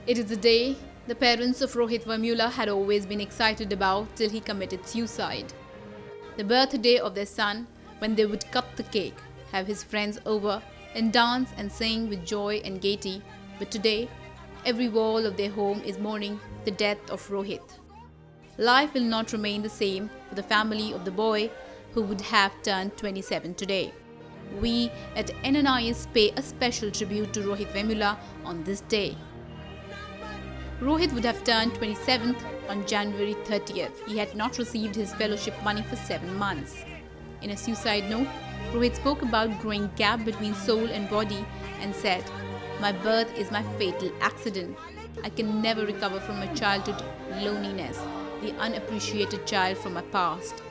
It is a day the parents of Rohit Vemula had always been excited about till he committed suicide. The birthday of their son, when they would cut the cake, have his friends over, and dance and sing with joy and gaiety. But today, every wall of their home is mourning the death of Rohit. Life will not remain the same for the family of the boy who would have turned 27 today. We at NNIS pay a special tribute to Rohit Vemula on this day. Rohit would have turned 27th on January 30th. He had not received his fellowship money for 7 months. In a suicide note, Rohit spoke about growing gap between soul and body and said, "My birth is my fatal accident. I can never recover from my childhood loneliness, the unappreciated child from my past."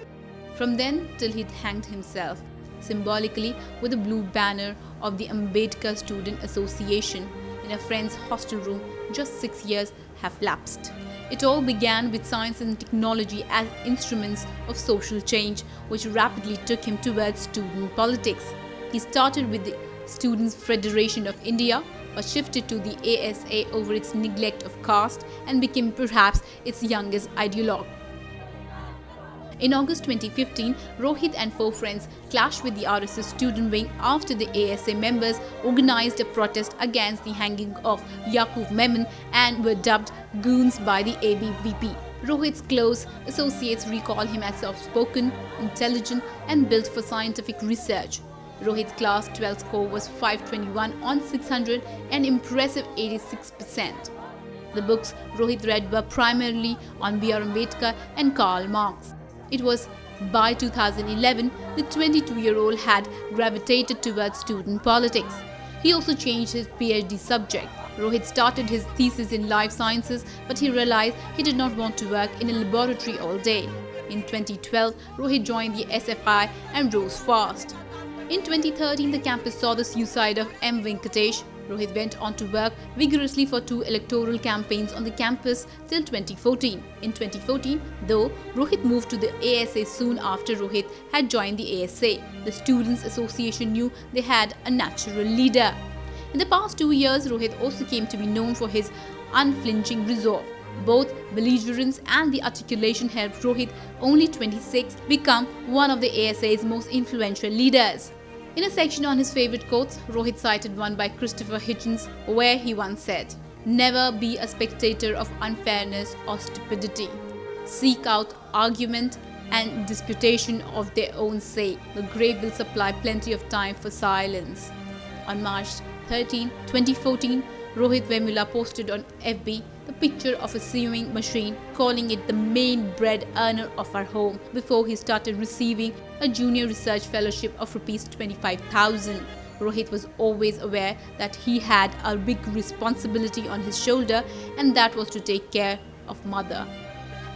From then till he hanged himself, symbolically with a blue banner of the Ambedkar Student Association in a friend's hostel room, just 6 years have lapsed. It all began with science and technology as instruments of social change, which rapidly took him towards student politics. He started with the Students' Federation of India, but shifted to the ASA over its neglect of caste and became perhaps its youngest ideologue. In August 2015, Rohit and 4 friends clashed with the RSS student wing after the ASA members organized a protest against the hanging of Yaqub Memon and were dubbed goons by the ABVP. Rohit's close associates recall him as soft-spoken, intelligent and built for scientific research. Rohit's class 12 score was 521 on 600, an impressive 86%. The books Rohit read were primarily on B.R. Ambedkar and Karl Marx. It was by 2011 the 22-year-old had gravitated towards student politics. He also changed his PhD subject. Rohit started his thesis in life sciences, but he realized he did not want to work in a laboratory all day. In 2012, Rohit joined the SFI and rose fast. In 2013, the campus saw the suicide of M. Venkatesh. Rohit went on to work vigorously for 2 electoral campaigns on the campus till 2014. In 2014, though, Rohit moved to the ASA soon after Rohit had joined the ASA. The Students' Association knew they had a natural leader. In the past 2 years, Rohit also came to be known for his unflinching resolve. Both belligerence and the articulation helped Rohit, only 26, become one of the ASA's most influential leaders. In a section on his favorite quotes, Rohit cited one by Christopher Hitchens, where he once said, "Never be a spectator of unfairness or stupidity. Seek out argument and disputation of their own sake. The grave will supply plenty of time for silence." On March 13, 2014, Rohit Vemula posted on FB the picture of a sewing machine, calling it the main bread earner of our home, before he started receiving a junior research fellowship of Rs 25,000. Rohit was always aware that he had a big responsibility on his shoulder, and that was to take care of mother.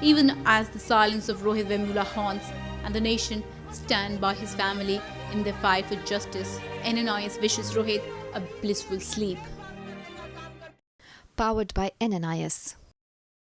Even as the silence of Rohit Vemula haunts and the nation stand by his family in their fight for justice, NNIS wishes Rohit a blissful sleep. Powered by NNIS.